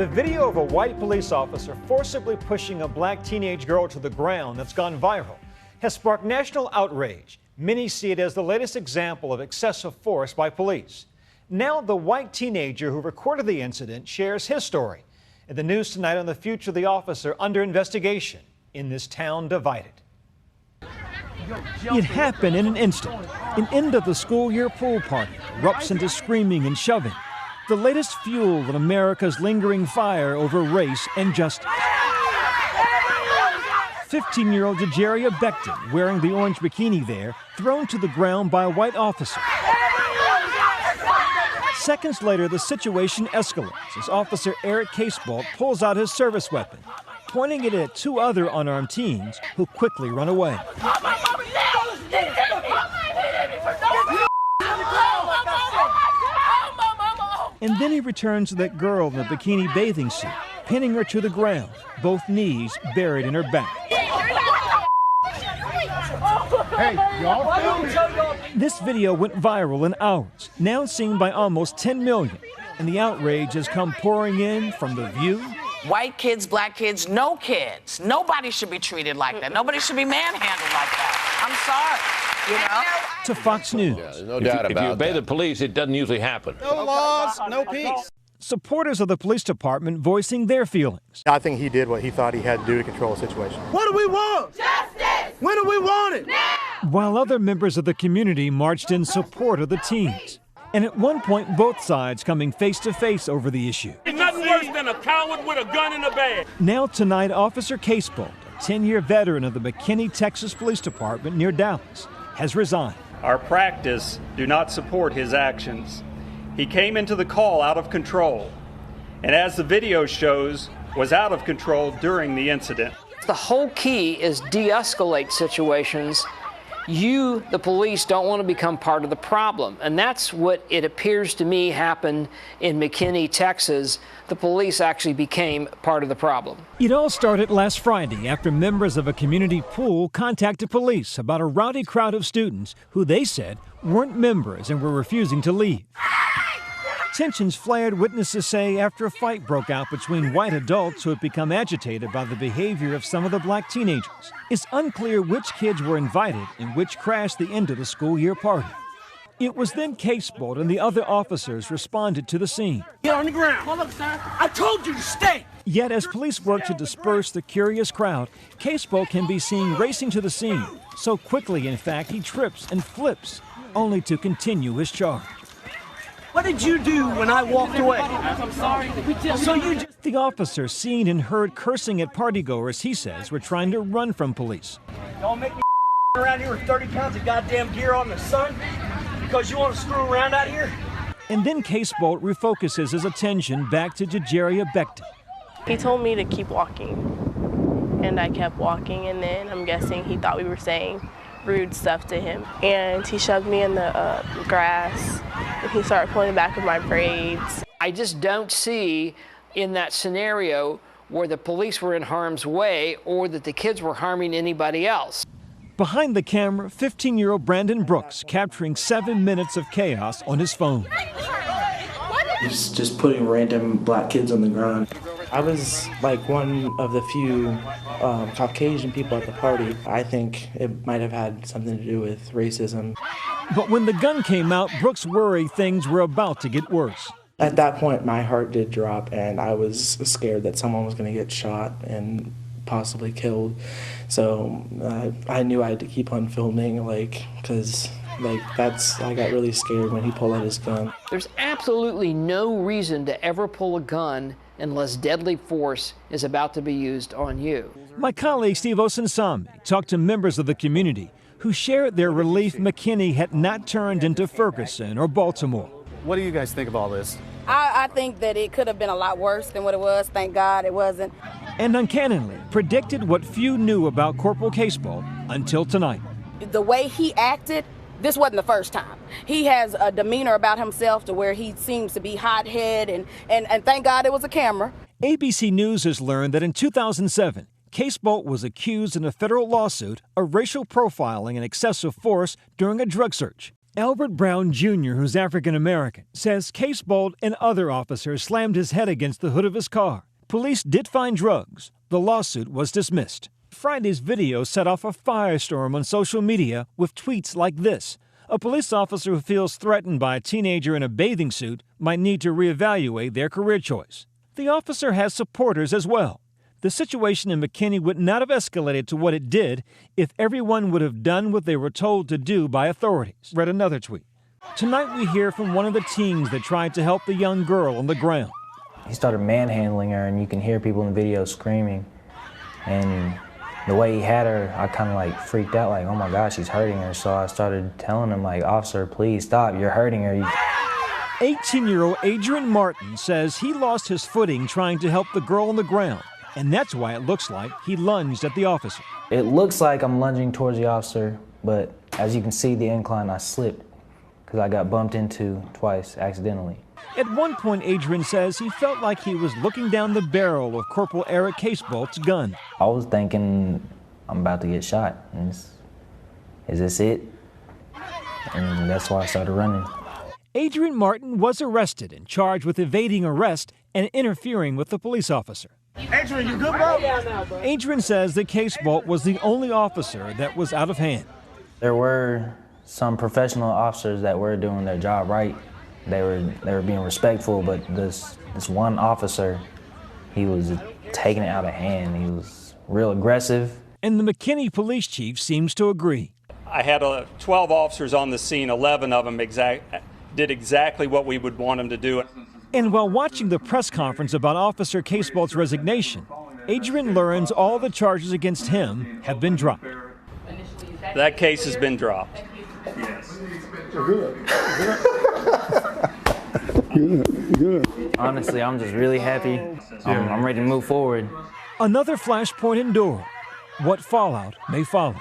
The video of a white police officer forcibly pushing a black teenage girl to the ground that's gone viral has sparked national outrage. Many see it as the latest example of excessive force by police. Now the white teenager who recorded the incident shares his story. In the news tonight on the future of the officer under investigation in this town divided. It happened in an instant. An end of the school year pool party erupts into screaming and shoving. The latest fuel in America's lingering fire over race and justice. 15-year-old Jajeria Becton, wearing the orange bikini there, thrown to the ground by a white officer. Seconds later, the situation escalates as Officer Eric Casebolt pulls out his service weapon, pointing it at two other unarmed teens who quickly run away. And then he returns to that girl in the bikini bathing suit, pinning her to the ground, both knees buried in her back. Hey, y'all. This video went viral in hours, now seen by almost 10 million, and the outrage has come pouring in from The View. White kids, black kids, no kids. Nobody should be treated like that. Nobody should be manhandled like that. I'm sorry, you know? To Fox News. Yeah, there's no doubt about that. If you obey the police, it doesn't usually happen. No laws, no peace. Supporters of the police department voicing their feelings. I think he did what he thought he had to do to control the situation. What do we want? Justice! When do we want it? Now! While other members of the community marched in support of the teens. And at one point, both sides coming face to face over the issue. There's nothing worse than a coward with a gun in the bag. Now tonight, Officer Casebolt, a 10-year veteran of the McKinney, Texas Police Department near Dallas, has resigned. Our practice do not support his actions. He came into the call out of control, and as the video shows, was out of control during the incident. The whole key is de-escalate situations. You, the police, don't want to become part of the problem. And that's what it appears to me happened in McKinney, Texas. The police actually became part of the problem. It all started last Friday after members of a community pool contacted police about a rowdy crowd of students who they said weren't members and were refusing to leave. Tensions flared, witnesses say, after a fight broke out between white adults who had become agitated by the behavior of some of the black teenagers. It's unclear which kids were invited and which crashed the end of the school year party. It was then Casebolt and the other officers responded to the scene. Get on the ground. Hold up, sir. I told you to stay. Yet as police work to disperse the curious crowd, Casebolt can be seen racing to the scene. So quickly, in fact, he trips and flips, only to continue his charge. What did you do when I walked away? I'm sorry. So you just... The officer seen and heard cursing at partygoers he says were trying to run from police. Don't make me around here with 30 pounds of goddamn gear on the sun because you want to screw around out here? And then Casebolt refocuses his attention back to Jajeria Becton. He told me to keep walking, and I kept walking, and then I'm guessing he thought we were saying rude stuff to him. And he shoved me in the grass, and he started pulling back of my braids. I just don't see in that scenario where the police were in harm's way or that the kids were harming anybody else. Behind the camera, 15-year-old Brandon Brooks capturing 7 minutes of chaos on his phone. He's just putting random black kids on the ground. I was like one of the few Caucasian people at the party. I think it might have had something to do with racism. But when the gun came out, Brooks worried things were about to get worse. At that point, my heart did drop, and I was scared that someone was going to get shot and possibly killed. So I knew I had to keep on filming, because I got really scared when he pulled out his gun. There's absolutely no reason to ever pull a gun unless deadly force is about to be used on you. My colleague Steve Osunsami talked to members of the community who shared their relief McKinney had not turned into Ferguson or Baltimore. What do you guys think of all this? I think that it could have been a lot worse than what it was. Thank God it wasn't. And uncannily predicted what few knew about Corporal Casebolt until tonight. The way he acted, this wasn't the first time. He has a demeanor about himself to where he seems to be hot-headed, and thank God it was a camera. ABC News has learned that in 2007, Casebolt was accused in a federal lawsuit of racial profiling and excessive force during a drug search. Albert Brown Jr., who's African American, says Casebolt and other officers slammed his head against the hood of his car. Police did find drugs. The lawsuit was dismissed. Friday's video set off a firestorm on social media with tweets like this. A police officer who feels threatened by a teenager in a bathing suit might need to reevaluate their career choice. The officer has supporters as well. The situation in McKinney would not have escalated to what it did if everyone would have done what they were told to do by authorities, read another tweet. Tonight we hear from one of the teens that tried to help the young girl on the ground. He started manhandling her, and you can hear people in the video screaming. And the way he had her, I kind of like freaked out, like, oh my gosh, he's hurting her. So I started telling him, like, officer, please stop, you're hurting her. 18-year-old Adrian Martin says he lost his footing trying to help the girl on the ground, and that's why it looks like he lunged at the officer. It looks like I'm lunging towards the officer, but as you can see, the incline, I slipped because I got bumped into twice accidentally. At one point, Adrian says he felt like he was looking down the barrel of Corporal Eric Casebolt's gun. I was thinking, I'm about to get shot. Is this it? And that's why I started running. Adrian Martin was arrested and charged with evading arrest and interfering with the police officer. Adrian, you good, bro? Adrian says that Casebolt was the only officer that was out of hand. There were some professional officers that were doing their job right. They were being respectful, but this one officer, he was taking it out of hand. He was real aggressive. And the McKinney police chief seems to agree. I had 12 officers on the scene. 11 of them did exactly what we would want them to do. And while watching the press conference about Officer Casebolt's resignation, Adrian learns all the charges against him have been dropped. That case has been dropped. Yes. Good. Honestly, I'm just really happy. I'm ready to move forward. Another flashpoint endured. What fallout may follow.